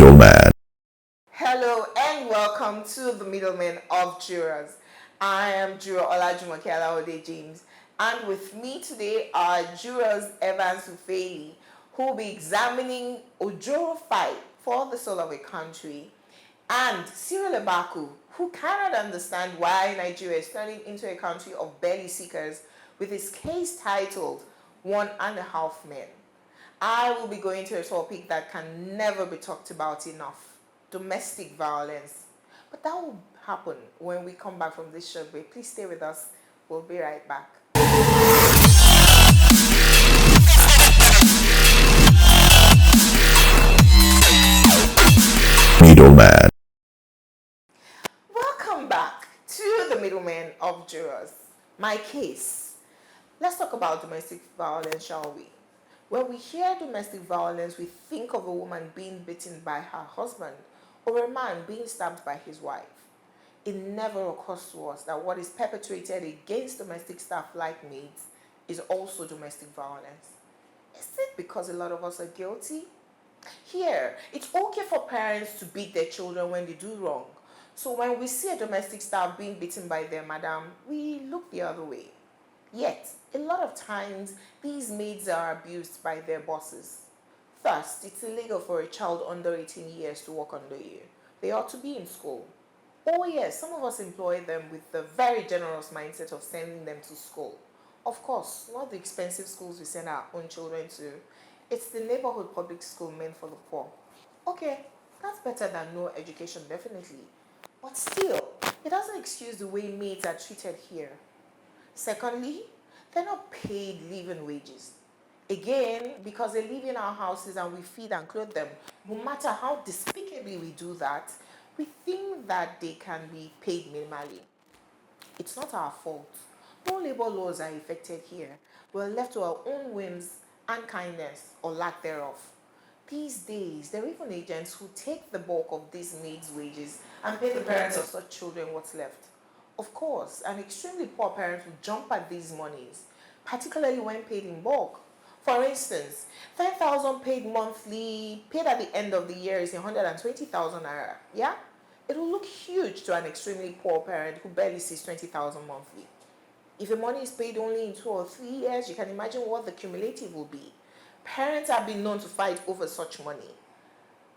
Middleman. Hello and welcome to the Middleman of Jurors. I am Juror Olajumoke Alaode James, and with me today are Jurors Evans Ufeli, who will be examining Ojoro fight for the soul of a country, and Cyril Abaku, who cannot understand why Nigeria is turning into a country of belly seekers with his case titled 1.5 Men. I will be going to a topic that can never be talked about enough: domestic violence. But that will happen when we come back from this short break. Please stay with us. We'll be right back. Middleman. Welcome back to the Middleman of Jurors. My case. Let's talk about domestic violence, shall we? When we hear domestic violence, we think of a woman being beaten by her husband or a man being stabbed by his wife. It never occurs to us that what is perpetrated against domestic staff like maids is also domestic violence. Is it because a lot of us are guilty? Here, it's okay for parents to beat their children when they do wrong. So when we see a domestic staff being beaten by their madam, we look the other way. Yet, a lot of times, these maids are abused by their bosses. Thus, it's illegal for a child under 18 years to work under you. They ought to be in school. Oh yes, some of us employ them with the very generous mindset of sending them to school. Of course, not the expensive schools we send our own children to. It's the neighborhood public school meant for the poor. Okay, that's better than no education, definitely. But still, it doesn't excuse the way maids are treated here. Secondly, they're not paid living wages. Again, because they live in our houses and we feed and clothe them, no matter how despicably we do that, we think that they can be paid minimally. It's not our fault. No labor laws are affected here. We're left to our own whims and kindness or lack thereof. These days, there are even agents who take the bulk of these maids' wages and pay the parents of such children what's left. Of course, an extremely poor parent will jump at these monies, particularly when paid in bulk. For instance, 10,000 paid monthly, paid at the end of the year is 120,000 naira. Yeah? It will look huge to an extremely poor parent who barely sees 20,000 monthly. If the money is paid only in 2 or 3 years, you can imagine what the cumulative will be. Parents have been known to fight over such money.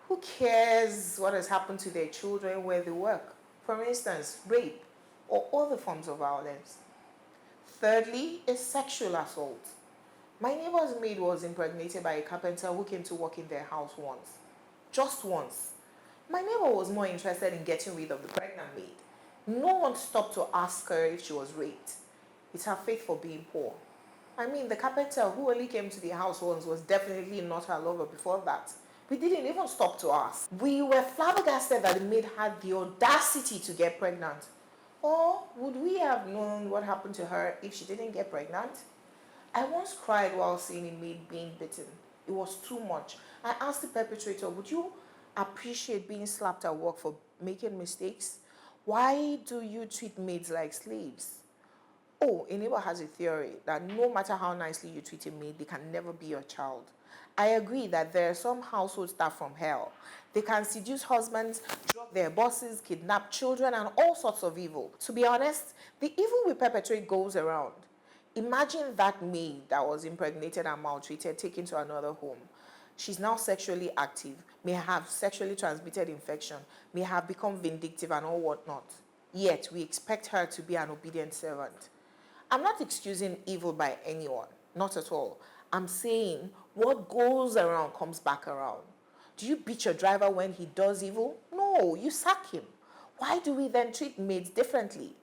Who cares what has happened to their children where they work? For instance, rape or other forms of violence. Thirdly, is sexual assault. My neighbor's maid was impregnated by a carpenter who came to work in their house once. Just once. My neighbor was more interested in getting rid of the pregnant maid. No one stopped to ask her if she was raped. It's her fate for being poor. I mean, the carpenter who only came to the house once was definitely not her lover before that. We didn't even stop to ask. We were flabbergasted that the maid had the audacity to get pregnant. Or would we have known what happened to her if she didn't get pregnant? I once cried while seeing a maid being beaten. It was too much. I asked the perpetrator, would you appreciate being slapped at work for making mistakes? Why do you treat maids like slaves? Oh, a neighbor has a theory that no matter how nicely you treat a maid, they can never be your child. I agree that there are some household staff from hell. They can seduce husbands, drug their bosses, kidnap children, and all sorts of evil. To be honest, the evil we perpetrate goes around. Imagine that maid that was impregnated and maltreated taken to another home. She's now sexually active, may have sexually transmitted infection, may have become vindictive and all whatnot. Yet we expect her to be an obedient servant. I'm not excusing evil by anyone, not at all. I'm saying what goes around comes back around. Do you beat your driver when he does evil? No, you sack him. Why do we then treat maids differently?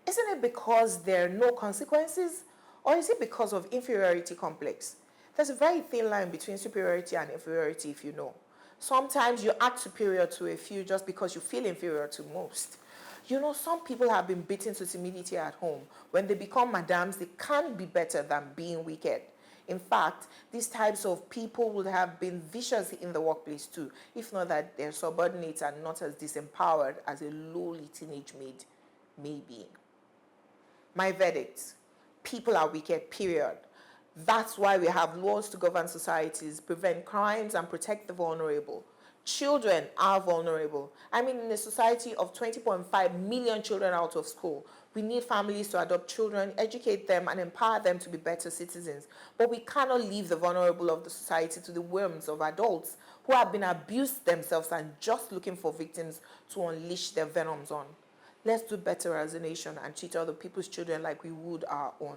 Isn't it because there are no consequences? Or is it because of inferiority complex? There's a very thin line between superiority and inferiority, if you know. Sometimes you act superior to a few just because you feel inferior to most. You know, some people have been beaten to timidity at home. When they become madams, they can't be better than being wicked. In fact, these types of people would have been vicious in the workplace too, if not that their subordinates are not as disempowered as a lowly teenage maid may be. My verdict: people are wicked, period. That's why we have laws to govern societies, prevent crimes, and protect the vulnerable. Children are vulnerable. I mean, in a society of 20.5 million children out of school, we need families to adopt children, educate them, and empower them to be better citizens. But we cannot leave the vulnerable of the society to the whims of adults who have been abused themselves and just looking for victims to unleash their venoms on. Let's do better as a nation and treat other people's children like we would our own.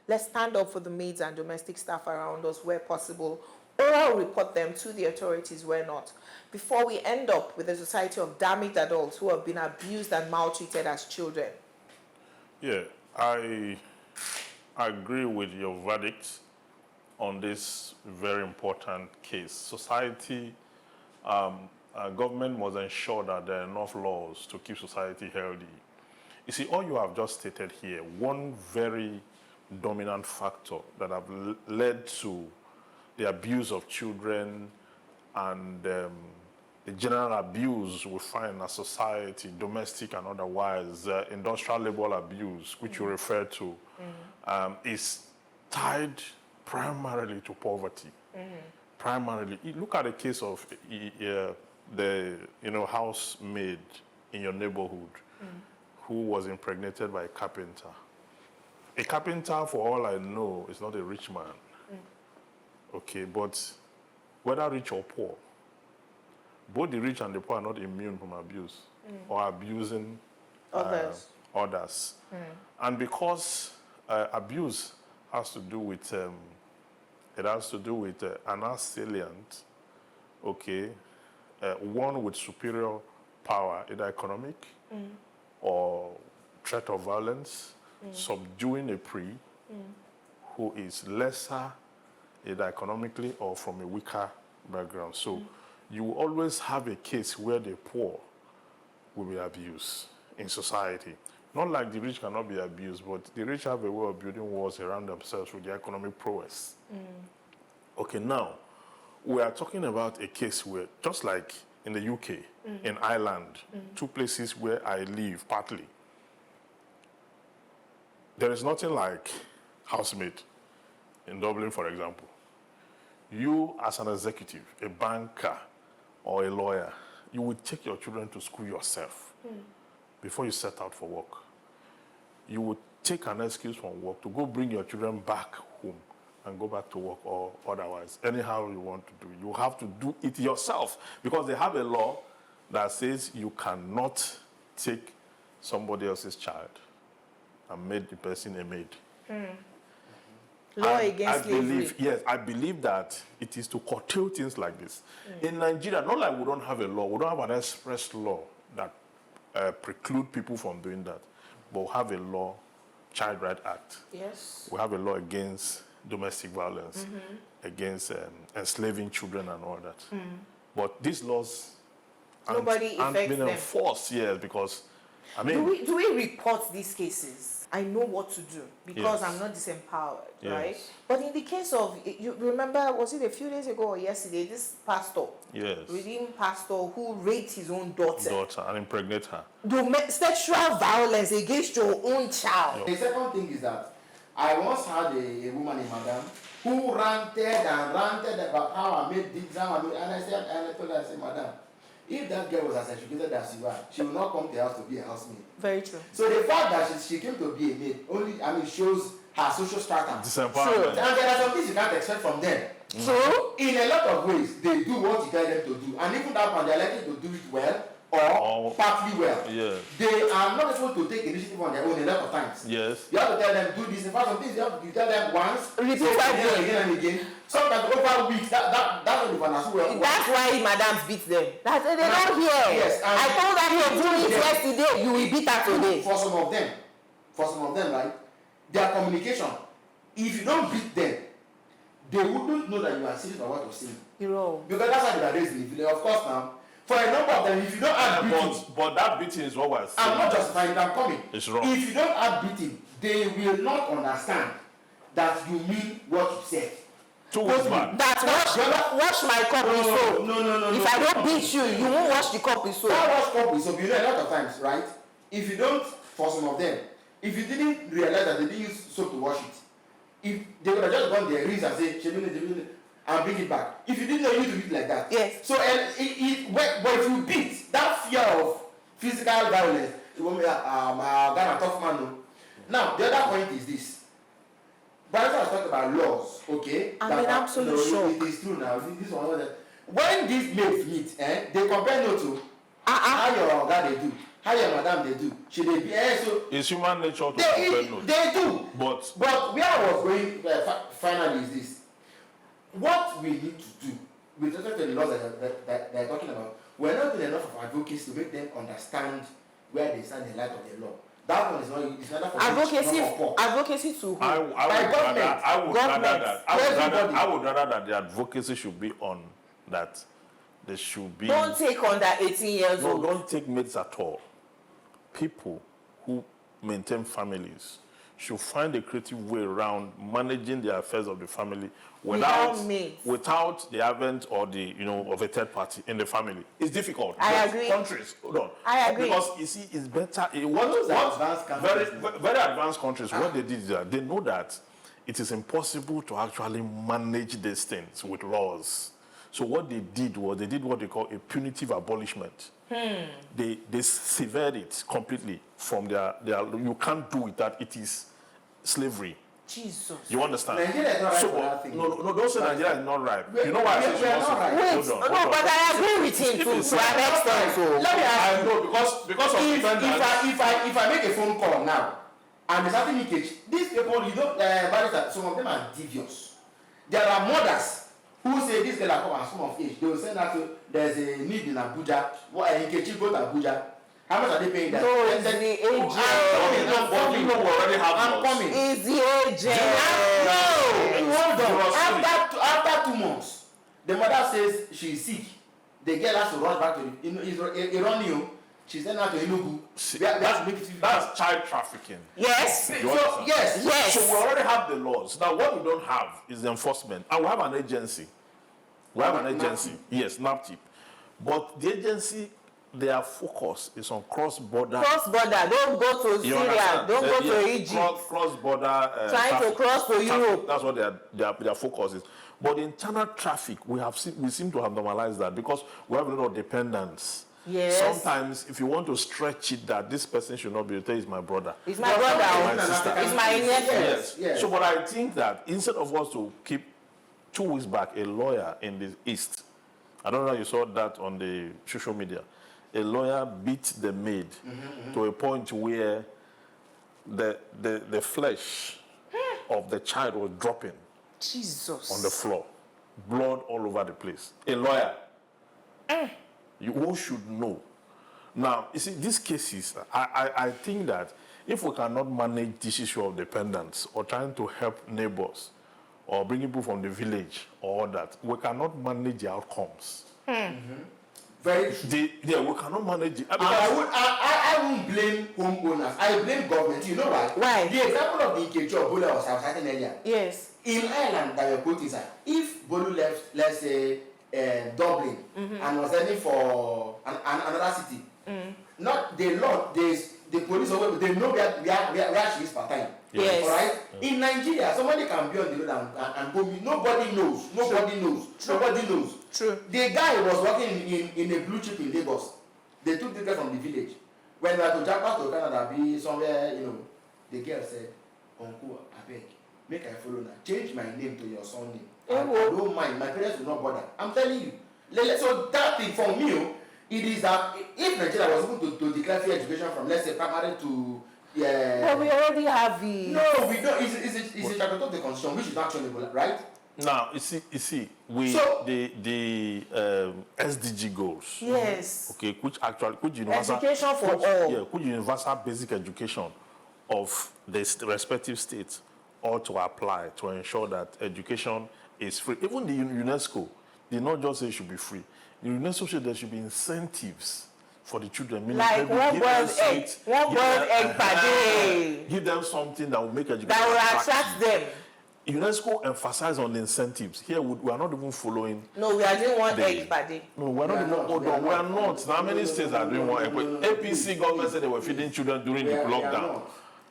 Let's stand up for the maids and domestic staff around us where possible, or report them to the authorities where not, before we end up with a society of damaged adults who have been abused and maltreated as children. Yeah, I agree with your verdict on this very important case. Society, government must ensure that there are enough laws to keep society healthy. You see, all you have just stated here, one very dominant factor that have led to the abuse of children and the general abuse we find in our society, domestic and otherwise, industrial labor abuse, which you refer to, is tied primarily to poverty. Primarily, you look at the case of the housemaid in your neighborhood who was impregnated by a carpenter. A carpenter, for all I know, is not a rich man. Okay, but whether rich or poor, both the rich and the poor are not immune from abuse or abusing others. And because abuse has to do with an assailant, okay, one with superior power, either economic or threat of violence, subduing a prey who is lesser, either economically or from a weaker background. So you will always have a case where the poor will be abused in society. Not like the rich cannot be abused, but the rich have a way of building walls around themselves with their economic prowess. Okay, now, we are talking about a case where, just like in the UK, in Ireland, two places where I live partly, there is nothing like housemaid in Dublin, for example. You, as an executive, a banker, or a lawyer, you would take your children to school yourself before you set out for work. You would take an excuse from work to go bring your children back home and go back to work or otherwise, anyhow you want to do. You have to do it yourself because they have a law that says you cannot take somebody else's child and make the person a maid. Law against slavery. Yes, I believe that it is to curtail things like this. In Nigeria, not like we don't have a law, we don't have an express law that preclude people from doing that, but we have a law, Child Right Act. Yes. We have a law against domestic violence, against enslaving children and all that. But these laws aren't been enforced, yes, because, I mean... Do we report these cases? I know what to do because I'm not disempowered, right? But in the case of, you remember, was it a few days ago or yesterday, this pastor, redeemed pastor who raped his own daughter and impregnated her. Sexual violence against your own child. The second thing is that I once had a woman in Madam who ranted about how I made this, and I told her, I said, Madam, if that girl was as educated as you are, she will not come to the house to be a housemaid. Very true. So the fact that she came to be a maid only, shows her social strata. Disempowerment. And there are some things you can't expect from them. So, in a lot of ways, they do what you tell them to do. And even that one, they're likely to do it well or partly well. Yeah. They are not supposed to take initiative on their own a lot of times. Yes. You have to tell them, do this. In fact, some things you tell them once, repeat again and again. Sometimes over weeks, that's what you can assume. That's why madams beat them. They don't hear. Yes, I told her you do it yesterday, you will beat her today. For some of them, right? Their communication, if you don't beat them, they wouldn't know that you are serious about what you're saying. You're wrong. Because that's how they are raised in the village. Of course now, for a number of them, if you don't add beating, but that beating is what we're saying. I'm not justifying it, I'm coming. It's wrong. If you don't add beating, they will not understand that you mean what you said. Wash my cup with soap. No. If I don't beat you, you won't wash the cup with soap. That wash cup with soap, you know, a lot of times, right? If you don't, for some of them, if you didn't realize that they didn't use soap to wash it, if they would have just gone their rings and say, and bring it back. If you didn't know, you do it like that. Yes. So but if you beat that fear of physical violence, you won't be Ghana tough man. No. Now the other point is this. But I was talking about laws, okay? I mean, absolutely sure. It is true now. This one, when these maids meet, they compare notes to how your guy they do, how your madam they do. Should they be? So it's human nature to compare notes. They do. But where I was going finally is this: what we need to do with respect to the laws that they're talking about, we're not doing enough of advocacy to make them understand where they stand in light of the law. That one is not. It's not for advocacy to who? I would rather that the advocacy should be on that. There should be. Don't take under 18 years old. No, don't take mates at all. People who maintain families should find a creative way around managing the affairs of the family without the advent or of a third party in the family. It's difficult. I agree. Countries, hold on. I agree. Because you see, it's better. Very advanced countries, what they did is that they know that it is impossible to actually manage these things with laws. So what they did was they did what they call a punitive abolishment. They severed it completely from their. You can't do it. That it is slavery. Jesus. You understand? Nigeria is not right for that thing. No, don't say Nigeria is not right. You know why I say we are not right. Hold on. But I agree with him to an extent. So let me ask you. I know because of if I make a phone call now and there's certain leakage, these people, some of them are devious. There are mothers who say this girl come as some of age. They will say that there's a need in Abuja. In Kechi, go to Abuja. How much are they paying that? No, it's the agent. I'm coming. It's the agent. No. Hold on. After 2 months, the mother says she's sick. The girl has to rush back to Ironian. She's sent out to Enugu. That's child trafficking. Yes. Yes. So we already have the laws. Now what we don't have is the enforcement. And we have an agency. Yes, NAPTIP. But the agency, their focus is on cross-border. Cross-border. Don't go to Syria. Don't go to Egypt. Cross-border. Trying to cross to Europe. That's what their focus is. But internal traffic, we seem to have normalized that because we have a lot of dependents. Yes. Sometimes, if you want to stretch it, that this person should not be able to say, "Is my brother." It's my brother. My sister. It's my nephew. Yes. So, but I think that instead of us to keep 2 weeks back, a lawyer in the East, I don't know if you saw that on the social media, a lawyer beat the maid to a point where the flesh of the child was dropping Jesus. on the floor, blood all over the place. A lawyer. You all should know. Now, you see, these cases, I think that if we cannot manage this issue of dependence or trying to help neighbors or bring people from the village or that, we cannot manage the outcomes. Very true. We cannot manage it. I won't blame homeowners. I blame government. You know why? Why? The example of the Ikechi of Bolu I was citing earlier. Yes. In Ireland, that you're quoting, sir, if Bolu left, let's say, Dublin and was heading for another city, not the law, the police, they know where she is per time. Yes. All right? In Nigeria, somebody can be on the road and go. Nobody knows. Nobody knows. True. The guy was working in a blue chip in Lagos. They took the guy from the village. When they were to jump out to Canada, be somewhere, the girl said, "Uncle, I beg, make I follow now. Change my name to your son name. I don't mind. My parents will not bother. I'm telling you." So that thing for me, it is that if Nigeria was able to declare free education from, let's say, primary to But we already have it. No, we don't. It's a chapter of the constitution which is not actionable, right? Now, you see, the SDG goals. Yes. Okay, which universal education for all. Yeah, which universal basic education of the respective states ought to apply to ensure that education is free. Even the UNESCO did not just say it should be free. The UNESCO said there should be incentives for the children. Like one boiled egg per day. Give them something that will make education that will attract them. UNESCO emphasized on the incentives. Here we are not even following. No, we are doing one egg per day. No, we are not even. Hold on, we are not. Now, many states are doing one egg. APC government said they were feeding children during the lockdown.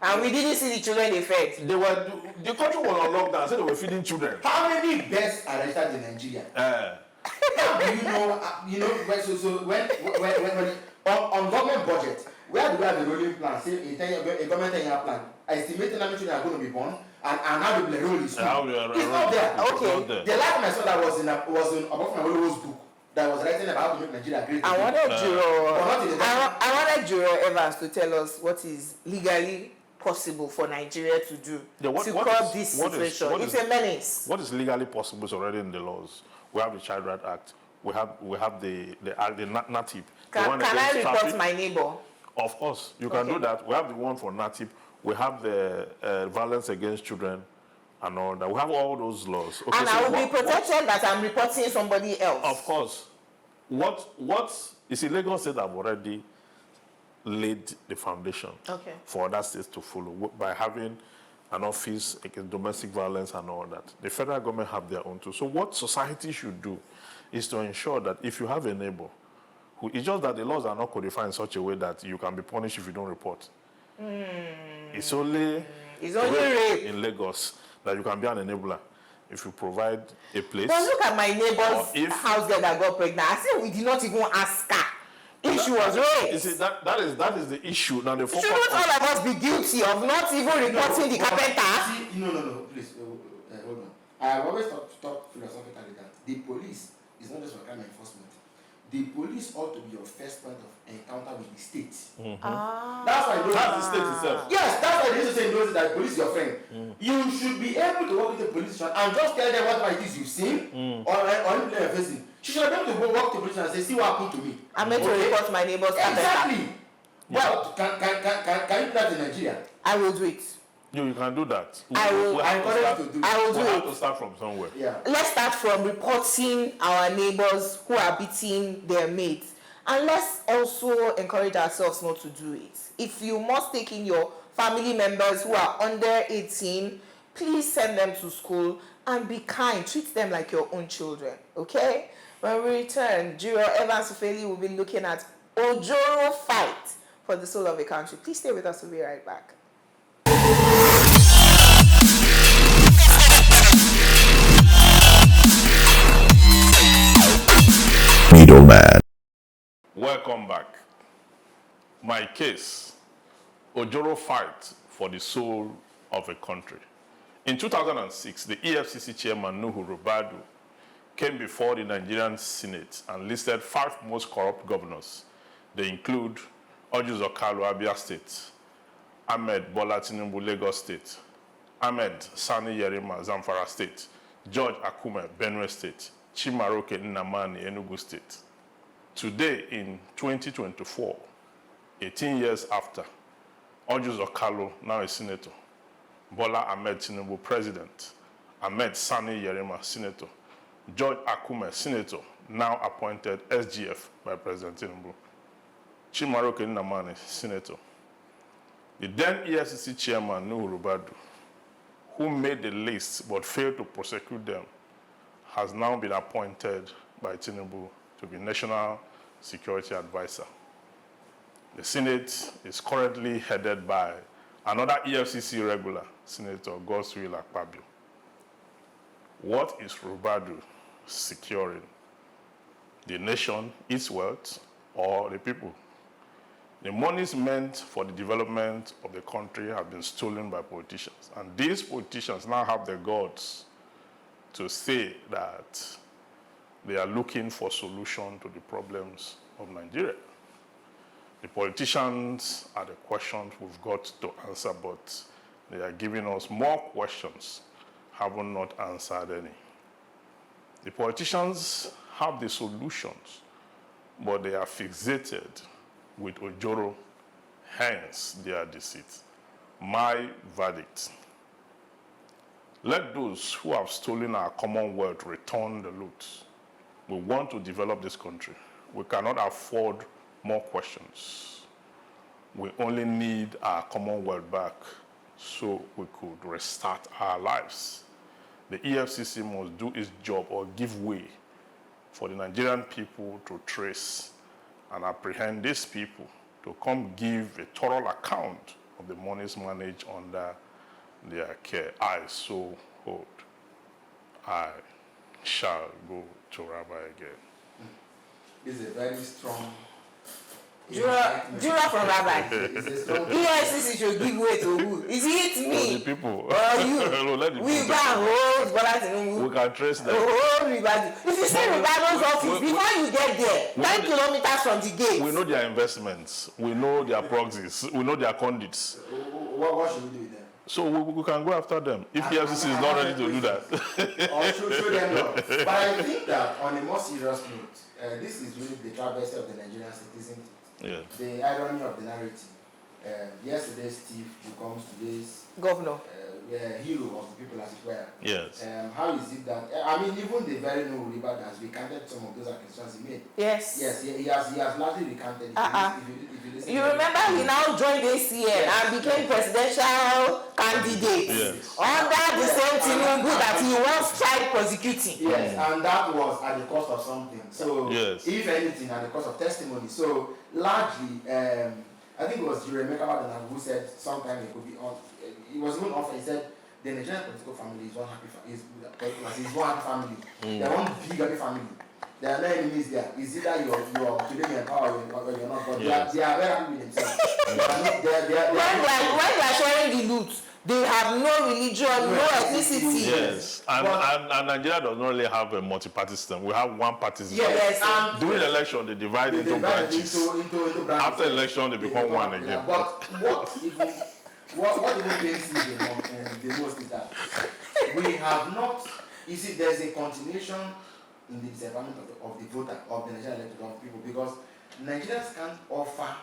And we didn't see the children they fed. The country was on lockdown, so they were feeding children. How many births are registered in Nigeria? How do you know, when on government budget, where do we have a rolling plan? Say a government 10-year plan, estimating how many children are going to be born and how they will enroll in school. It's not there. Okay. The last time I saw that was in above my Ojoro's book that was writing about how to make Nigeria great. I wanted Ojoro Evans to tell us what is legally possible for Nigeria to do to curb this situation. It's a menace. What is legally possible is already in the laws. We have the Child Right Act. We have the NATIP. Can I report my neighbor? Of course, you can do that. We have the one for NATIP. We have the violence against children and all that. We have all those laws. Okay, and I will be protected that I'm reporting somebody else. Of course. Lagos State have already laid the foundation for other states to follow by having an office against domestic violence and all that. The federal government have their own too. So what society should do is to ensure that if you have a neighbor, it's just that the laws are not codified in such a way that you can be punished if you don't report. It's only rape in Lagos that you can be an enabler if you provide a place. But look at my neighbor's house girl that got pregnant. I said we did not even ask her if she was raped. You see, that is the issue. Now the focus. Shouldn't all of us be guilty of not even reporting the carpenter? No, please, hold on. I've always talked philosophically that the police is not just for crime enforcement. The police ought to be your first point of encounter with the state. That's why that's the state itself. Yes, that's why they used to say in that police is your friend. You should be able to work with the police and just tell them what it is you've seen or anything you're facing. She should be able to go walk to the police and say, see what happened to me. I'm meant to report my neighbor's Exactly. Well, can you do that in Nigeria? I will do it. You can do that. I will do have it. to start from somewhere. Yeah. Let's start from reporting our neighbors who are beating their mates. And let's also encourage ourselves not to do it. If you must take in your family members who are under 18, please send them to school and be kind. Treat them like your own children, okay? When we return, Ojoro Evans Ufeli will be looking at Ojoro fight for the soul of a country. Please stay with us. We'll be right back. Middleman. Welcome back. My case, Ojoro fight for the soul of a country. In 2006, the EFCC chairman Nuhu Rubadu came before the Nigerian Senate and listed 5 most corrupt governors. They include Ojoro Abia State, Ahmed Bola Tinubu Lagos State, Ahmed Sani Yerima Zamfara State, George Akume Benue State, Chimaroke Nnamani Enugu State. Today, in 2024, 18 years after, Ojoro now a senator, Bola Ahmed Tinubu president, Ahmed Sani Yerima senator, George Akume senator, now appointed SGF by President Tinubu, Chimaroke Nnamani senator. The then EFCC chairman, Nuhu Rubadu, who made the list but failed to prosecute them, has now been appointed by Tinubu to be National Security Advisor. The Senate is currently headed by another EFCC regular, Senator Godswill Akpabio. What is Rubadu securing? The nation, its wealth, or the people? The monies meant for the development of the country have been stolen by politicians. And these politicians now have the guts to say that they are looking for solution to the problems of Nigeria. The politicians are the questions we've got to answer, but they are giving us more questions, having not answered any. The politicians have the solutions, but they are fixated with Ojoro, hence their deceit. My verdict: let those who have stolen our commonwealth return the loot. We want to develop this country. We cannot afford more questions. We only need our commonwealth back so we could restart our lives. The EFCC must do its job or give way for the Nigerian people to trace and apprehend these people, to come give a thorough account of the monies managed under their care. I so hold. I shall go to Rabbi again. This is a very strong. Jura from Rabbi. It's a strong. EFCC should give way to who? Is it me? The people. Or you? No, let the We people. can hold Bola Tinubu. We can trace them. Hold Ribadu. If you say Ribadu's office, before you get there, 10 kilometers from the gate. We know their investments. We know their proxies. We know their conduits. What should we do with them? So we can go after them. If the FCC is not ready to do that. Or show them love. But I think that on a more serious note, this is really the travesty of the Nigerian citizen. Yeah. The irony of the narrative. Yesterday's thief becomes today's Governor. hero of the people, as it were. Yes. How is it that I mean, even the very new River has recanted some of those accusations he made. Yes. Yes, he has largely recanted. If you listen You to remember he now joined ACN and became presidential candidate Yes. under the same Tinubu that he once tried prosecuting. Yes, and that was at the cost of something. So, Yes. if anything, at the cost of testimony. So, largely, I think it was Jeremy Kabadana who said sometime it could be on. It was even often. He said the Nigerian political family is one happy family. They're one big happy family. There are no enemies there. It's either you're today in power or you're not. But Yes. they are very happy with themselves. When they are sharing the loot, they have no religion, no ethnicity. Yes. And Nigeria does not really have a multi-party system. We have one party system. Yes, During the election, they divide into branches. Into branches. After election, they become one again. Yeah, but what even pains me the most is that we have not. You see, there's a continuation in the disadvantage of the voter, of the Nigerian elected people, because Nigerians can't offer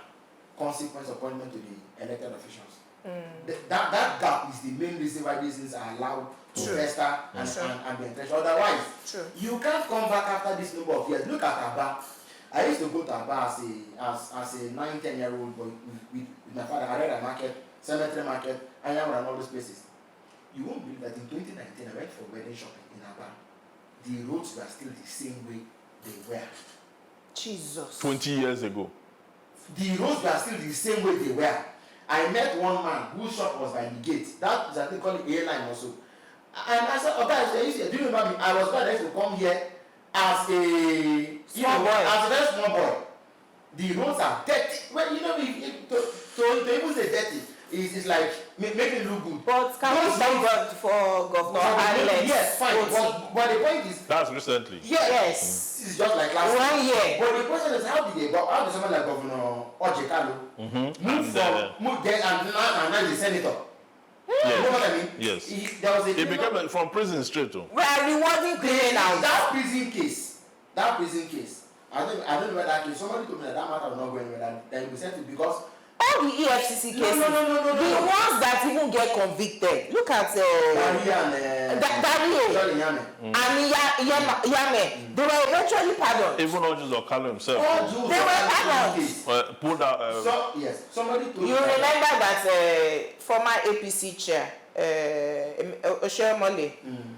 consequence appointment to the elected officials. That gap is the main reason why these things are allowed to fester and be entrenched. Otherwise, you can't come back after this number of years. Look at Aba. I used to go to Aba as a 9-10-year-old boy with my father. I read a market, cemetery market, and all those places. You won't believe that in 2019 I went for wedding shopping in Aba. The roads were still the same way they were. Jesus. 20 years ago. The roads were still the same way they were. I met one man whose shop was by the gate. That is, I think, called A-line also. And I said, oh guys, do you remember me? I was glad to come here as a small boy. As a very small boy. The roads are dirty. Well, you know, to even say dirty is like making it look good. But can we thank God for Governor Alex? Yes, fine. But the point is, That's recently. yes. This is just like last 1 year. But the question is, how did someone like Governor Ojoro move there and now he's a senator? Yes. You know what I mean? Yes. There was a He became from prison straight to. We are rewarding criminals. That prison case. I don't know whether that case. Somebody told me that matter will not go anywhere. That we sent it because all the EFCC cases, no. the ones that even get convicted. Look at Dario and Yame. They were eventually pardoned. Even Ojoro himself. They were pardoned. Pulled out. Yes, somebody told You remember that former APC chair, Ojoro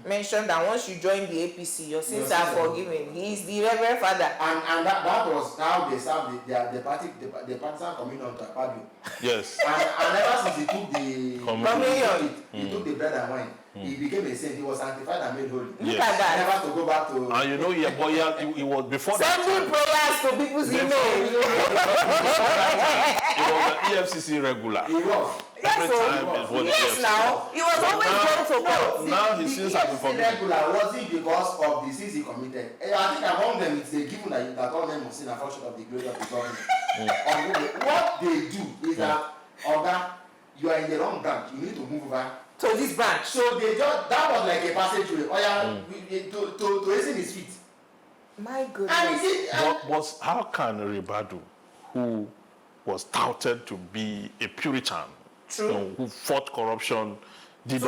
mentioned that once you join the APC, your sins are forgiven. He is the Reverend Father. And that was how they served the partisan communion to Akpabio. Yes. And ever since he took the communion, he took the bread and wine. He became a saint. He was sanctified and made holy. Look at that. Never to go back to. And you know, he was before sending prayers to people's email. He was an EFCC regular. He was. Yes, now he was always going to court. Now his sins have been forgiven. Regular was it because of the sins he committed? I think among them it's a given that all men must sin and fall short of the glory of the government. What they do is that, you are in the wrong branch. You need to move over to this branch. So they just that was like a passageway. To raising his feet. My goodness. But how can Ribadu, who was touted to be a Puritan, who fought corruption, did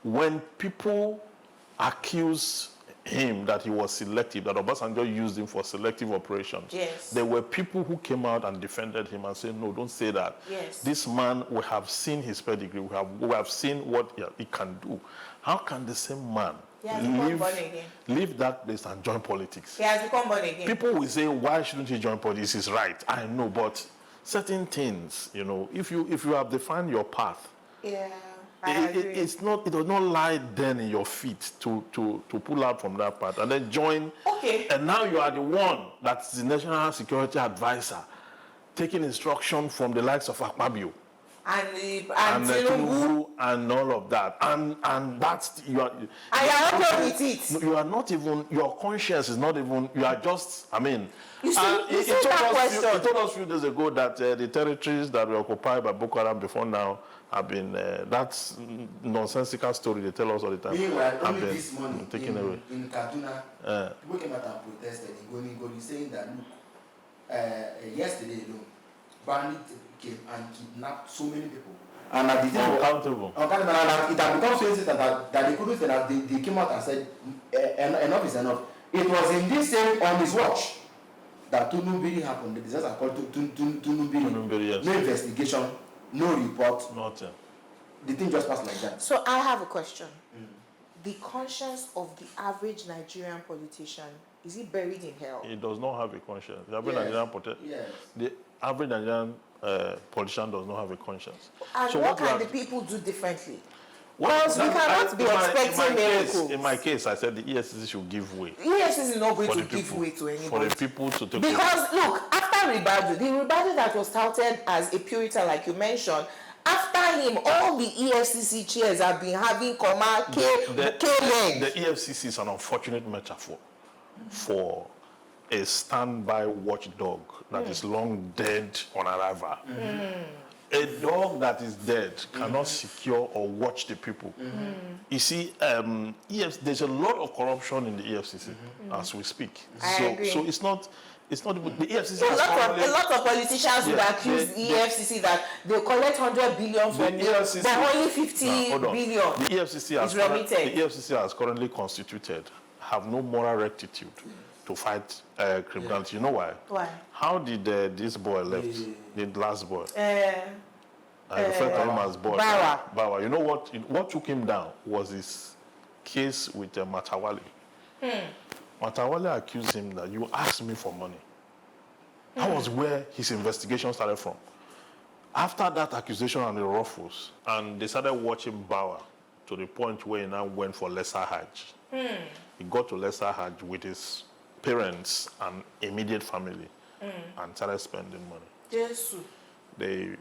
when people accuse him that he was selective, that Obasanjo used him for selective operations, there were people who came out and defended him and said, no, don't say that. This man, we have seen his pedigree, we have seen what he can do. How can the same man leave that place and join politics? He has become born again. People will say, why shouldn't he join politics? He's right. I know, but certain things, if you have defined your path, Yeah, I agree. it does not lie then in your feet to pull out from that path and then join. Okay. And now you are the one that's the national security advisor, taking instruction from the likes of Akpabio And and Tinubu, and all of that, and that's you are. I am not with it. You are not even, your conscience is not even, you are just, You see that question. He told us a few days ago that the territories that were occupied by Boko Haram before now have been, that's nonsensical story they tell us all the time. Meanwhile, have only been this morning taken away. in Kaduna, people came out and protested in Goni, saying that, look, yesterday alone, bandits came and kidnapped so many people. And at the time, Uncountable. and it had become so insistent that they couldn't say that they came out and said, enough is enough. It was in this same, on his watch, that Tunubiri happened. The disaster called Tunubiri. Yes. No investigation, no report. Nothing. The thing just passed like that. So I have a question. The conscience of the average Nigerian politician, is it buried in hell? He does not have a conscience. The average Yes. Nigerian Yes. The average Nigerian politician does not have a conscience. And So what we can have- the people do differently? Well, we cannot be expecting miracles. In my case, I said the EFCC should give way. EFCC is not going For to the give people. way to For anybody. the people to take Because look, after Ribadu, the Ribadu that was touted as a Puritan, like you mentioned, after him, all the EFCC chairs have been having comma the K-length. EFCC is an unfortunate metaphor for a standby watchdog that is long dead on arrival. A dog that is dead cannot secure or watch the people. You see, there's a lot of corruption in the EFCC as we speak. I agree. So it's not even the EFCC. A lot of politicians would accuse the EFCC that they collect 100 billion from you, but only 50 billion The EFCC is remitted. The EFCC has currently constituted, have no moral rectitude to fight criminality. You know why? Why? How did this boy left? The last boy. I refer to him as boy. Bawa. You know what took him down was his case with Matawale. Matawale accused him that you asked me for money. That was where his investigation started from. After that accusation and the ruffles, and they started watching Bawa to the point where he now went for lesser Hajj. He got to lesser Hajj with his parents and immediate family and started spending money. Jesus. The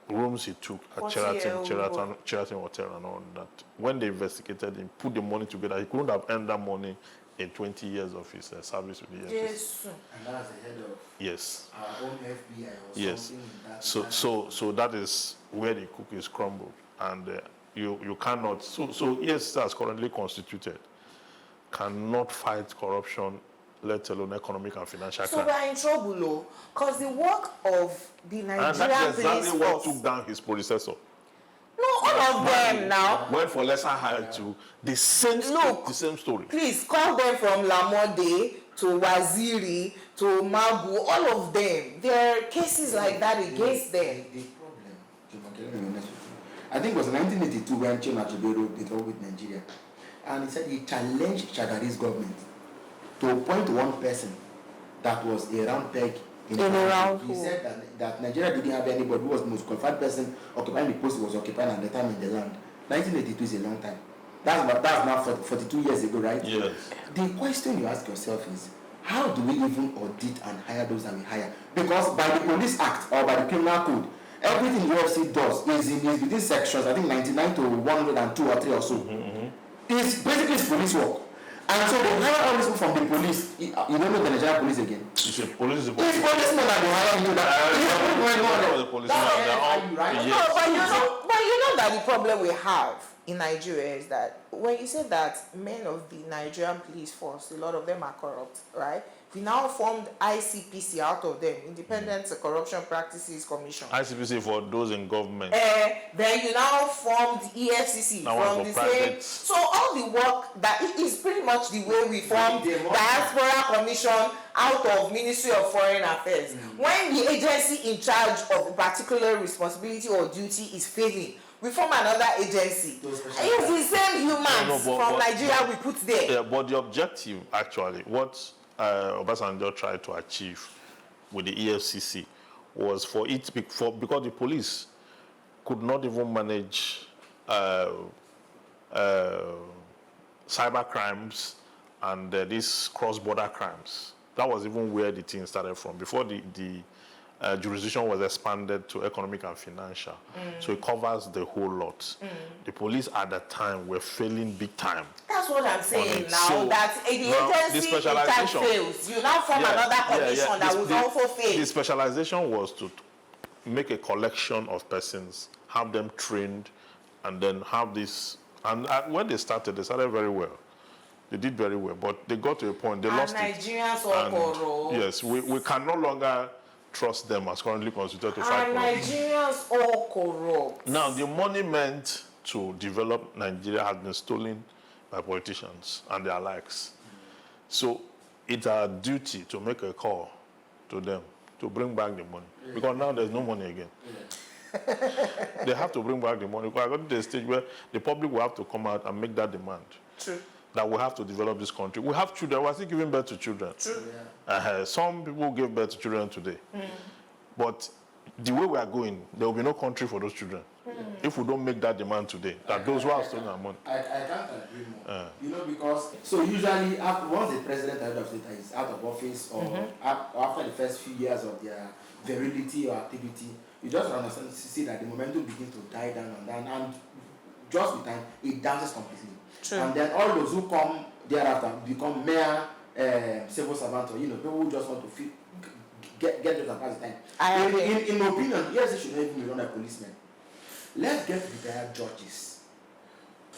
rooms he took at 40-year-old Sheraton Hotel and all that, when they investigated him, put the money together, he couldn't have earned that money in 20 years of his service with the EFCC. Jesus. And that's the head of Yes. our own FBI or Yes. something in that. So that is where the cookie is crumbled, and you cannot. So yes, that's currently constituted, cannot fight corruption, let alone economic and financial So crime. we're in trouble, because the work of the And Nigerian that's police exactly what force. took down his predecessor. No, all of them now. Went for lesser hire to the same Look. the same story. Please call them from Lamode to Waziri to Magu, all of them. There are cases like that against them. The problem, let me be honest with you. I think it was 1982 when Chima Chibero did all with Nigeria. And he said he challenged Shagari's government to appoint one person that was a round peg in a round He hole. said that Nigeria didn't have anybody who was the most qualified person occupying the post he was occupying at the time in the land. 1982 is a long time. That's now 42 years ago, right? Yes. The question you ask yourself is, how do we even audit and hire those that we hire? Because by the Police Act or by the Criminal Code, everything the UFC does is within sections, I think 99 to 102 or 3 or so. It's basically police work. And so they hire all these people from the police. You don't know the Nigerian police again. It's a police. It's policemen that they hire you. But you know that the problem we have in Nigeria is that when you say that men of the Nigerian police force, a lot of them are corrupt, right? We now formed ICPC out of them, Independent Corruption Practices Commission. ICPC for those in government. Then you now formed EFCC Now from one the for same. private. So all the work that it is pretty much the way we formed Diaspora Commission out of Ministry of Foreign Affairs. When the agency in charge of a particular responsibility or duty is failing, we form another agency. It's the same humans from Nigeria we put there. Yeah, but the objective, actually, what Obasanjo tried to achieve with the EFCC was for it because the police could not even manage cyber crimes and these cross-border crimes. That was even where the thing started from, before the jurisdiction was expanded to economic and financial. So it covers the whole lot. The police at that time were failing big time. That's what I'm saying now, So that the now, the agency in time specialization- fails. You now form another commission that will also fail. The specialization was to make a collection of persons, have them trained, and then have this. And when they started very well. They did very well, but they got to a point, they lost Nigerians it. Ojoro. Yes, we can no longer trust them as currently constituted to fight And corruption. Nigerians all corrupt. Now, the money meant to develop Nigeria has been stolen by politicians and their likes. So it's our duty to make a call to them to bring back the money. Because now there's no money again. They have to bring back the money. Because I got to the stage where the public will have to come out and make that demand. True. That we have to develop this country. We have children. We're still giving birth to children. True. Some people give birth to children today. But the way we are going, there will be no country for those children. If we don't make that demand today, that those who have stolen our money. I can't agree more. You know, because so usually once the president or head of state is out of office or after the first few years of their virility or activity, you just understand see that the momentum begins to die down and just with time it dances completely. True. And then all those who come thereafter become mere civil servants or people who just want to get those and pass the time. In my opinion, yes, it should not even be run by policemen. Let's get retired judges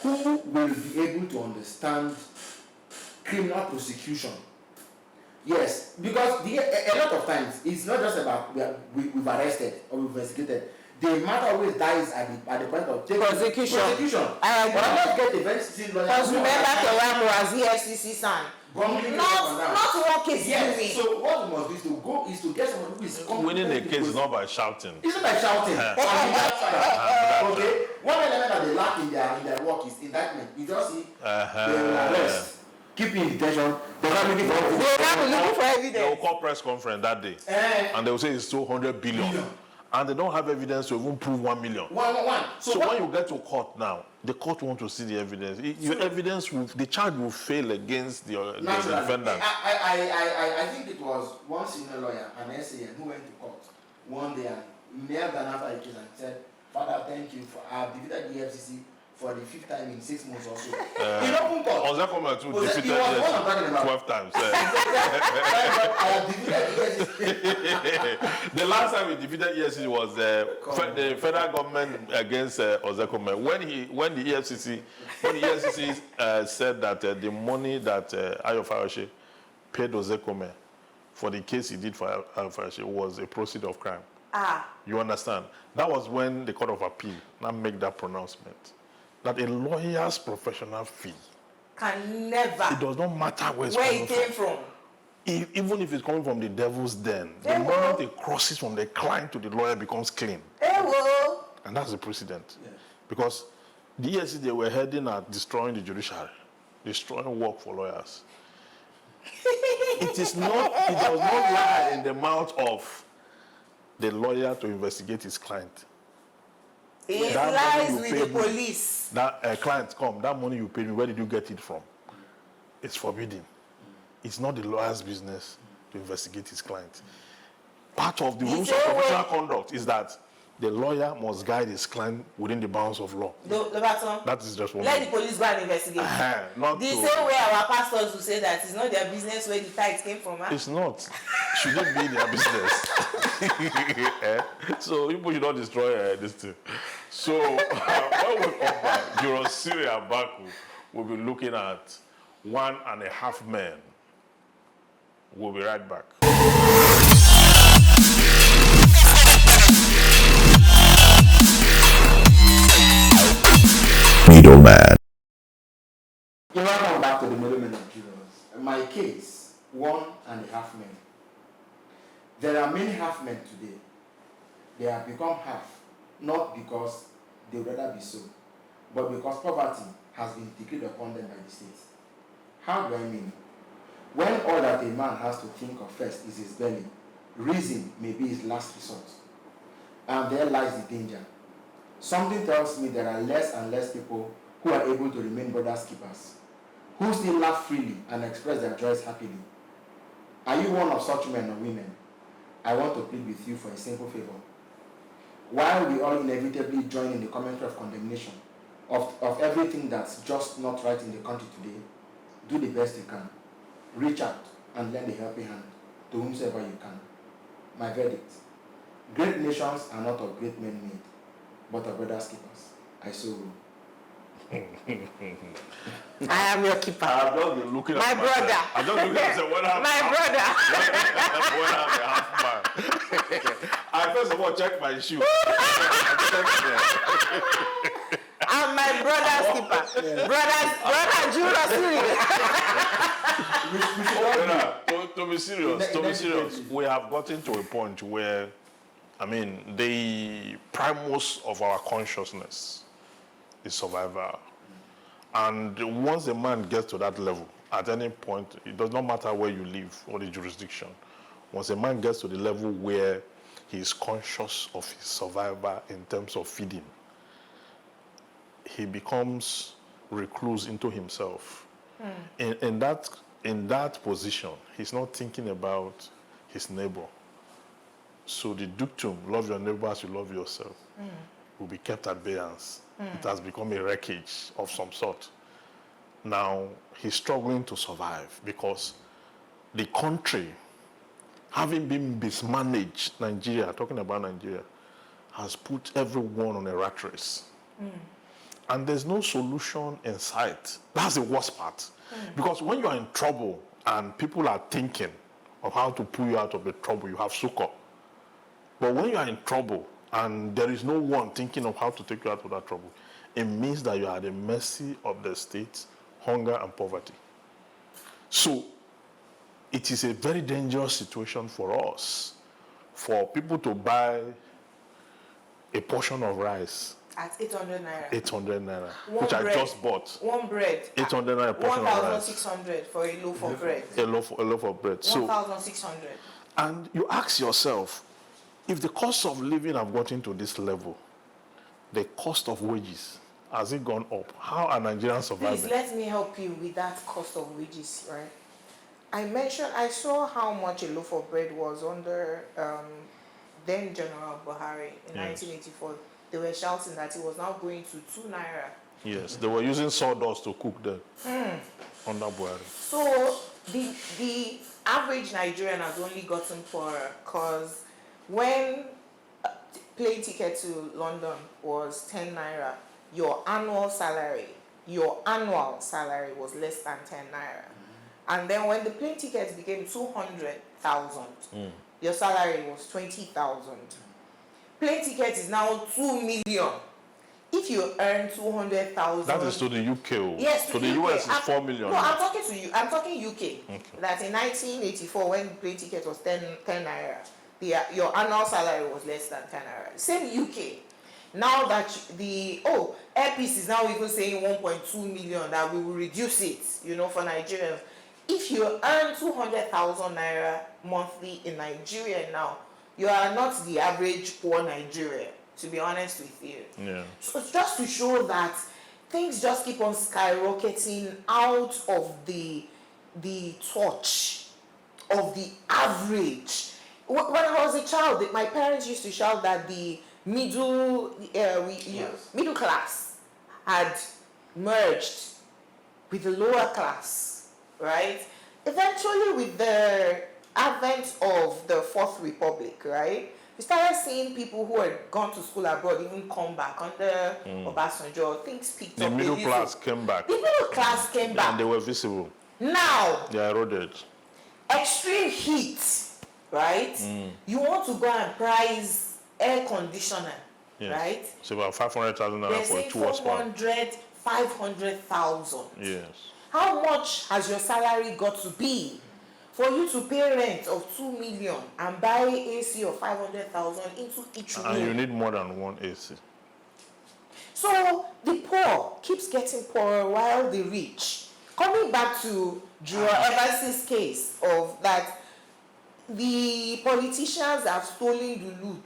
who will be able to understand criminal prosecution. Yes, because a lot of times it's not just about we've arrested or we've investigated. The matter always dies at the point of prosecution. But let's get a very seasoned lawyer. Because remember Kewamo as EFCC son. Not one case yes. So what we must do is to get someone who is winning a case is not by shouting. It's not by shouting. Okay. One element that they lack in their work is indictment. You just see they will arrest, keep in detention. They're not looking for evidence. They're not looking for evidence. They will call press conference that day, and they will say it's 200 billion. And they don't have evidence to even prove 1 million. One. So when you get to court now, the court wants to see the evidence. Your evidence the charge will fail against the defendant. I think it was one senior lawyer, an SAN, who went to court one day and knelt down after the case and said, "Father, thank you for I have defeated the FCC for the 5th time in 6 months or so." In open court. Ozekome too defeated the 12 times. I have defeated the FCC. The last time we defeated EFCC was the federal government against Ozekome. When the EFCC said that the money that Ayo Farashe paid Ozekome for the case he did for Ayo Farashe was a proceed of crime. You understand? That was when the Court of Appeal now make that pronouncement. That a lawyer's professional fee can never. It does not matter where it came from. Even if it's coming from the devil's den, the moment it crosses from the client to the lawyer becomes clean. And that's the precedent. Yeah. Because the ESC, they were heading at destroying the judiciary, destroying work for lawyers. It does not lie in the mouth of the lawyer to investigate his client. It lies with the police. That client come, that money you paid me, where did you get it from? It's forbidden. It's not the lawyer's business to investigate his client. Part of the rules of professional conduct is that the lawyer must guide his client within the bounds of law. That is just one. Let the police go and investigate. The same way our pastors will say that it's not their business where the tithes came from. It's not. Should it be their business? So people should not destroy this thing. So when we come back, Ojoro Syria Baku will be looking at 1.5 men. We'll be right back. Middleman. Welcome back to the Middleman of Jurors. In my case, 1.5 men. There are many half men today. They have become half, not because they would rather be so, but because poverty has been decreed upon them by the state. How do I mean? When all that a man has to think of first is his belly, reason may be his last resort. And there lies the danger. Something tells me there are less and less people who are able to remain brothers keepers, who still laugh freely and express their joys happily. Are you one of such men or women? I want to plead with you for a simple favor. While we all inevitably join in the commentary of condemnation of everything that's just not right in the country today, do the best you can. Reach out and lend a helping hand to whomsoever you can. My verdict: great nations are not of great men made, but of brothers keepers. I so rule. I am your keeper. I've just been looking My at brother. myself. I just looking at myself. When I'm My brother. when I'm a half man. I first of all check my shoe. I'm my brother's keeper. Brother Judas. To be serious, we have gotten to a point where, I mean, the primus of our consciousness is survival. And once a man gets to that level, at any point, it does not matter where you live or the jurisdiction. Once a man gets to the level where he is conscious of his survival in terms of feeding, he becomes recluse into himself. In that position, he's not thinking about his neighbor. So the dictum, love your neighbor as you love yourself, will be kept at abeyance. It has become a wreckage of some sort. Now, he's struggling to survive because the country, having been mismanaged, Nigeria, talking about Nigeria, has put everyone on a rat race. And there's no solution in sight. That's the worst part. Because when you're in trouble and people are thinking of how to pull you out of the trouble, you have succor. But when you are in trouble and there is no one thinking of how to take you out of that trouble, it means that you are at the mercy of the state, hunger and poverty. So it is a very dangerous situation for us, for people to buy a portion of rice At 800 naira. 800 naira, One which bread. I just bought. One bread. 800 naira portion of rice. 1,600 for a loaf of bread. A loaf of bread. So, 1,600. and you ask yourself, if the cost of living have gotten to this level, the cost of wages, has it gone up? How are Nigerians surviving? Please let me help you with that cost of wages, right? I saw how much a loaf of bread was under then General Buhari in 1984. They were shouting that it was now going to 2 naira. Yes, they were using sawdust to cook them under Buhari. So the average Nigerian has only gotten poorer because when plane ticket to London was 10 naira, your annual salary was less than 10 naira. And then when the plane ticket became 200,000, your salary was 20,000. Plane ticket is now 2 million. If you earn 200,000, that is to the UK. Yes, to the UK. US is 4 million. No, I'm talking to you. I'm talking UK. Okay. That in 1984, when the plane ticket was 10 naira, your annual salary was less than 10 naira. Same UK. Now that Airpeace is now even saying 1.2 million, that we will reduce it, for Nigerians. If you earn 200,000 naira monthly in Nigeria now, you are not the average poor Nigerian, to be honest with you. Yeah. So it's just to show that things just keep on skyrocketing out of the touch of the average. When I was a child, my parents used to shout that the middle class had merged with the lower class, right? Eventually, with the advent of the Fourth Republic, right, we started seeing people who had gone to school abroad even come back under Obasanjo. Things picked up. The middle class came back. The middle class came back. And they were visible. Now, They eroded. extreme heat, right? You want to go and price air conditioner, Yes. right? It's about 500,000 naira They're for a saying 2 horsepower. 500,000. Yes. How much has your salary got to be for you to pay rent of 2 million and buy AC of 500,000 into each room? And you need more than one AC. So the poor keeps getting poorer while the rich. Coming back to Jura Evers's case of that, the politicians have stolen the loot.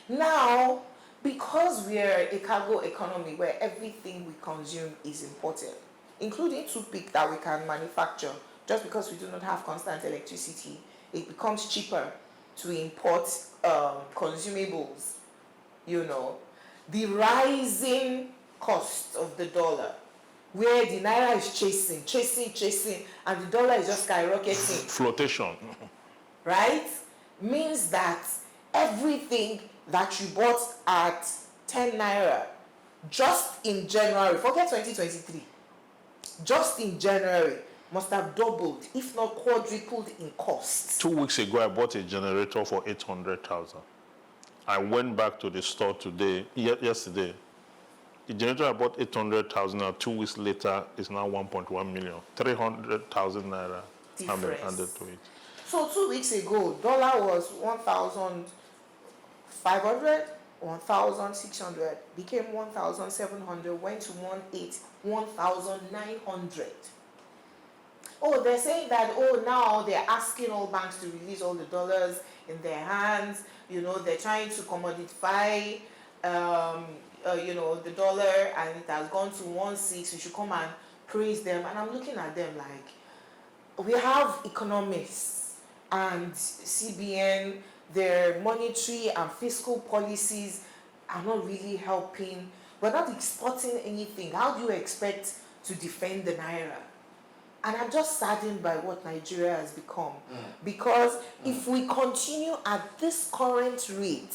Now, because we are a cargo economy where everything we consume is imported, including toothpick that we can manufacture, just because we do not have constant electricity, it becomes cheaper to import consumables. You know, the rising cost of the dollar, where the naira is chasing, and the dollar is just skyrocketing, Flotation. right? Means that everything that you bought at 10 naira just in January, forget 2023, just in January, must have doubled, if not quadrupled in cost. 2 weeks ago, I bought a generator for 800,000. I went back to the store today, yesterday. The generator I bought 800,000, and 2 weeks later is now 1.1 million. 300,000 naira have been Difference. added to it. So 2 weeks ago, dollar was 1,500, 1,600, became 1,700, went to 1,900. Oh, they're saying that, oh, now they're asking all banks to release all the dollars in their hands. You know, they're trying to commodify, the dollar, and it has gone to 1.6. We should come and praise them. And I'm looking at them like, we have economists and CBN, their monetary and fiscal policies are not really helping. We're not exporting anything. How do you expect to defend the naira? And I'm just saddened by what Nigeria has become. Because if we continue at this current rate,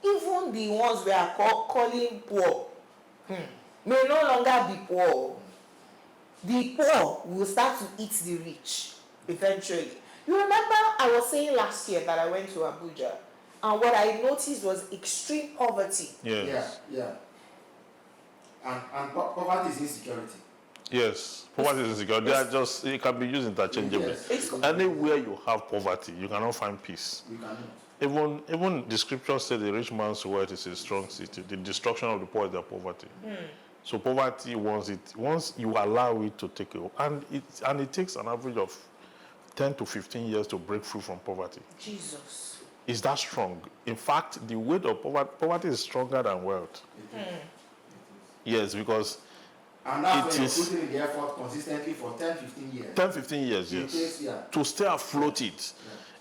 even the ones we are calling poor may no longer be poor. The poor will start to eat the rich eventually. You remember I was saying last year that I went to Abuja, and what I noticed was extreme poverty. Yes. Yeah. And poverty is insecurity. Yes. Poverty is insecure. They are just, it can be used interchangeably. Yes. Anywhere you have poverty, you cannot find peace. We cannot. Even the scripture said the rich man's wealth is a strong city. The destruction of the poor is their poverty. So poverty, once you allow it to take over, and it takes an average of 10 to 15 years to break free from poverty. Jesus. Is that strong? In fact, the weight of poverty is stronger than wealth. Yes, because And that's it when is you're putting in the effort consistently for 10, 15 years. 10, 15 years, yes. Takes, To stay afloat it.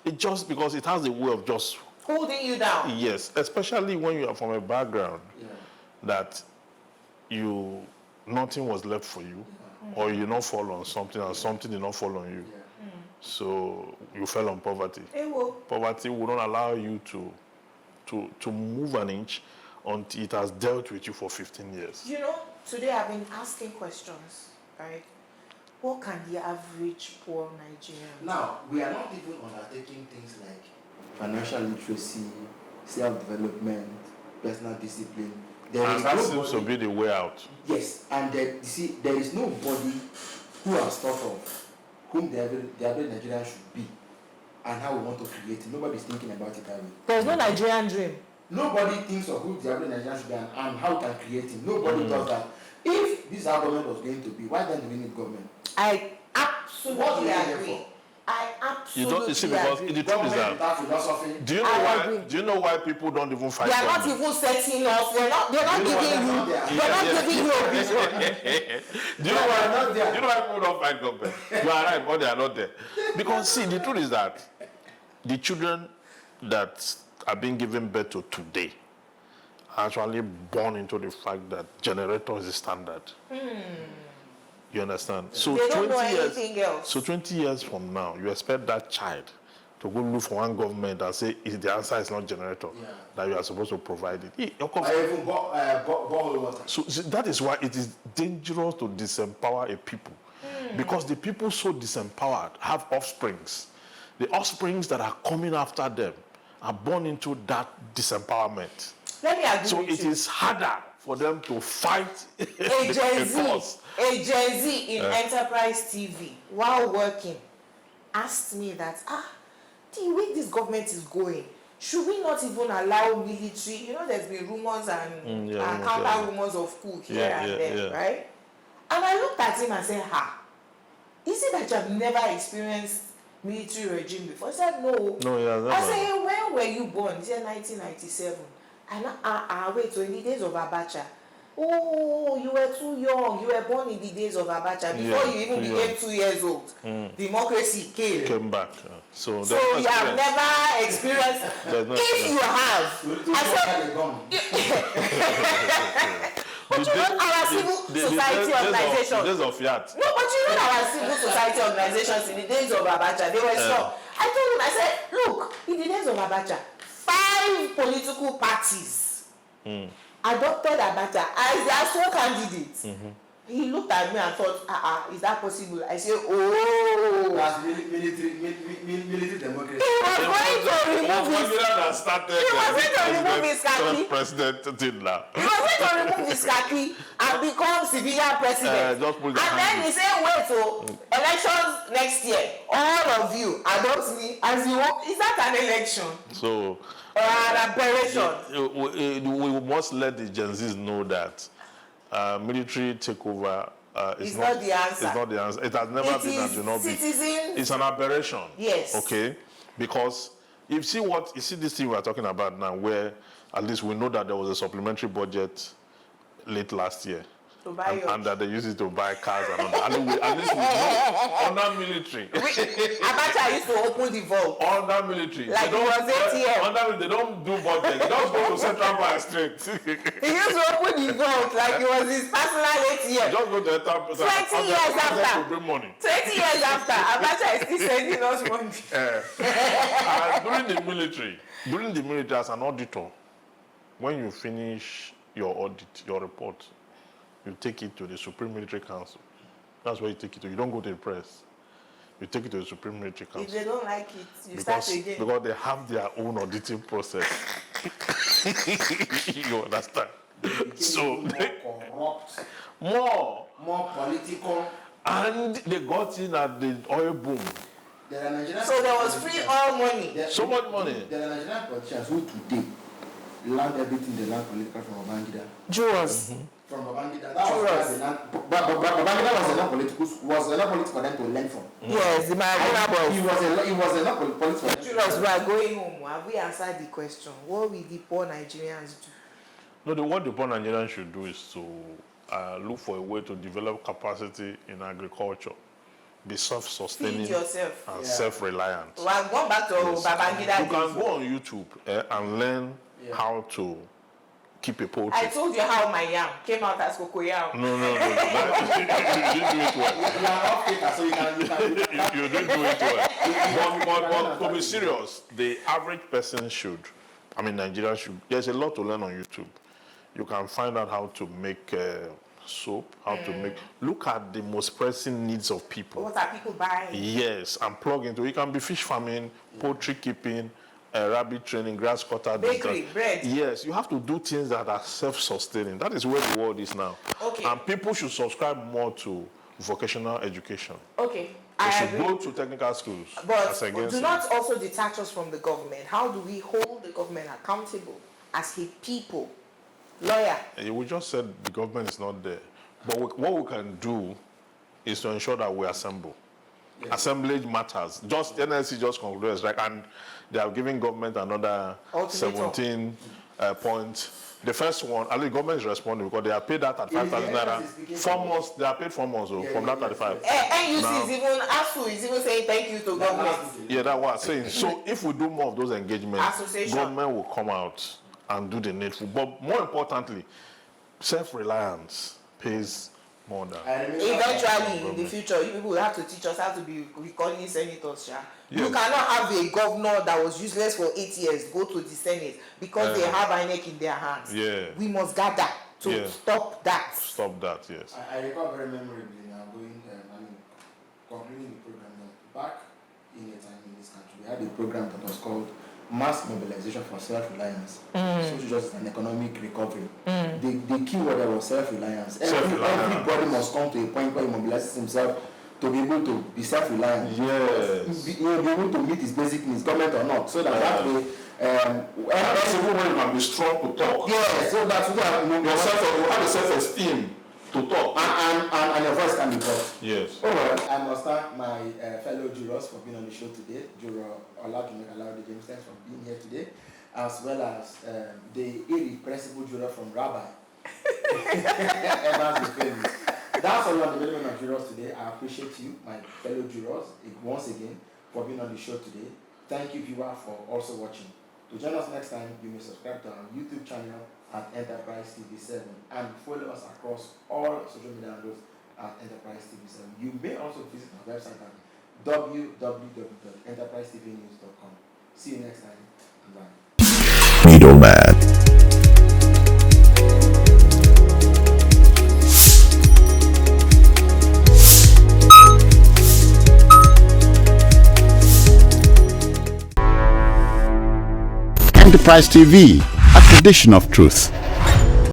It just because it has a way of just Holding you down. yes, especially when you are from a background that nothing was left for you, or you not fall on something and something did not fall on you. So you fell on poverty. It will. Poverty will not allow you to move an inch until it has dealt with you for 15 years. You know, today I've been asking questions, right? What can the average poor Nigerian do? Now, we are not even undertaking things like financial literacy, self-development, personal discipline. And that seems to be the way out. Yes, and you see, there is nobody who has thought of whom the average Nigerian should be and how we want to create it. Nobody's thinking about it that way. There's no Nigerian dream. Nobody thinks of who the average Nigerian should be and how we can create it. Nobody does that. If this our government was going to be, why then do we need government? I absolutely What do you need agree. for? I absolutely You see, because agree. the truth is Government that without philosophy. do you know why people don't even fight They are not government? even setting us. They're not giving you. They're not giving you a vision. Do you know why people don't fight government? You are right, but they are not there. Because see, the truth is that the children that are being given birth to today are actually born into the fact that generator is the standard. You understand? So They don't 20 know years. anything else. So 20 years from now, you expect that child to go look for one government and say, if the answer is not generator, that you are supposed to provide it. Of course. I even borehole water. So that is why it is dangerous to disempower a people. Because the people so disempowered have offsprings. The offsprings that are coming after them are born into that disempowerment. Let me agree So with it you. is harder for them to fight A Gen cause. Z, a Gen Z in Enterprise TV, while working, asked me that, the way this government is going, should we not even allow military? You know, there's been rumors and counter rumors of coup here and there, right? And I looked at him and said, is it that you have never experienced military regime before? He said, no. No, he has never. I said, when were you born? He said, 1997. And wait, so in the days of Abacha. Oh, you were too young. You were born in the days of Abacha. Before you even became 2 years old, democracy came Back. So you have never experienced. If you have, but you know our civil society organizations. Days of Yat. No, but you know our civil society organizations in the days of Abacha, they were strong. I told him, I said, look, in the days of Abacha, 5 political parties adopted Abacha as their sole candidate. He looked at me and thought, is that possible? I said, oh. That's military democracy. He was going to remove his khaki. President Tindla. He was going to remove his khaki and become civilian president. And then he said, wait, so elections next year, all of you adopt me as you want. Is that an election? So, or an aberration? We must let the Gen Zs know that military takeover is not the answer. It's not the answer. It has never been and will not be. It's an aberration. Yes. Okay? Because you see this thing we are talking about now, where at least we know that there was a supplementary budget late last year. And that they use it to buy cars and all that. At least we know under military. Abacha used to open the vault. Under military. Like it was ATM. Under they don't do budget. They just go to Central Bank straight. He used to open the vault like it was his personal ATM. Just go to the top. 20 years after. 20 years after, Abacha is still sending us money. During the military as an auditor, when you finish your audit, your report, you take it to the Supreme Military Council. That's where you take it to. You don't go to the press. You take it to the Supreme Military Council. If they don't like it, you start again. Because they have their own auditing process. You understand? So corrupt, more political. And they got in at the oil boom. So there was free oil money. So much money. There are Nigerian politicians who today learned everything they learned political from Babangida. Jewels. From Babangida. Babangida was enough political for them to learn from. Yes, the man. He was enough political for them. Jewels, we are going home. Have we answered the question? What will the poor Nigerians do? No, what the poor Nigerians should do is to look for a way to develop capacity in agriculture. Be self-sustaining and self-reliant. Well, I'm going back to Babangida. You can go on YouTube and learn how to keep a poultry. I told you how my yam came out as cocoyam. No. You didn't do it well. You are off taker, so you didn't do it well. But to be serious, the average person should. I mean, Nigeria should. There's a lot to learn on YouTube. You can find out how to make soap, how to make. Look at the most pressing needs of people. What are people buying? Yes, and plug into it. It can be fish farming, poultry keeping, rabbit training, grass cutter. Bakery, bread. Yes, you have to do things that are self-sustaining. That is where the world is now. Okay. And people should subscribe more to vocational education. Okay. They should go to technical schools. But do not also detach us from the government. How do we hold the government accountable as a people? Lawyer. We just said the government is not there. But what we can do is to ensure that we assemble. Yes. Assemblage matters. Just NLC just concluded strike, and they are giving government another 17 points. The first one, at least government is responding because they are paid that at 5,000 naira. 4 months, they are paid 4 months from that 35. NUC is even, ASU is even saying thank you to government. Yeah, that's what I'm saying. So if we do more of those engagements, government will come out and do the needful. But more importantly, self-reliance pays more than. Eventually, in the future, you people will have to teach us how to be recalling senators. Yes. You cannot have a governor that was useless for 8 years go to the Senate because they have INEC in their hands. Yeah. We must gather to stop that. Stop that, yes. I recall very memorably now concluding the program back in a time in this country. We had a program that was called Mass Mobilization for Self-Reliance. Social justice and economic recovery. The key word there was self-reliance. Everybody must come to a point where he mobilizes himself to be able to be self-reliant. Yes. Be able to meet his basic needs, government or not. So that way, that's the way you can be strong to talk. Yeah, so that's why you have a self-esteem to talk. And your voice can be brought. Yes. Oh, well, I must thank my fellow jurors for being on the show today. Juror Olajumoke James, thanks for being here today, as well as the irrepressible juror from Rabbi. Evans Ifemi. That's all on the development of jurors today. I appreciate you, my fellow jurors, once again for being on the show today. Thank you, viewer, for also watching. To join us next time, you may subscribe to our YouTube channel at Enterprise TV 7 and follow us across all social media handles at Enterprise TV 7. You may also visit our website at www.enterprisetvnews.com. See you next time. Bye. Middleman. Enterprise TV, a tradition of truth.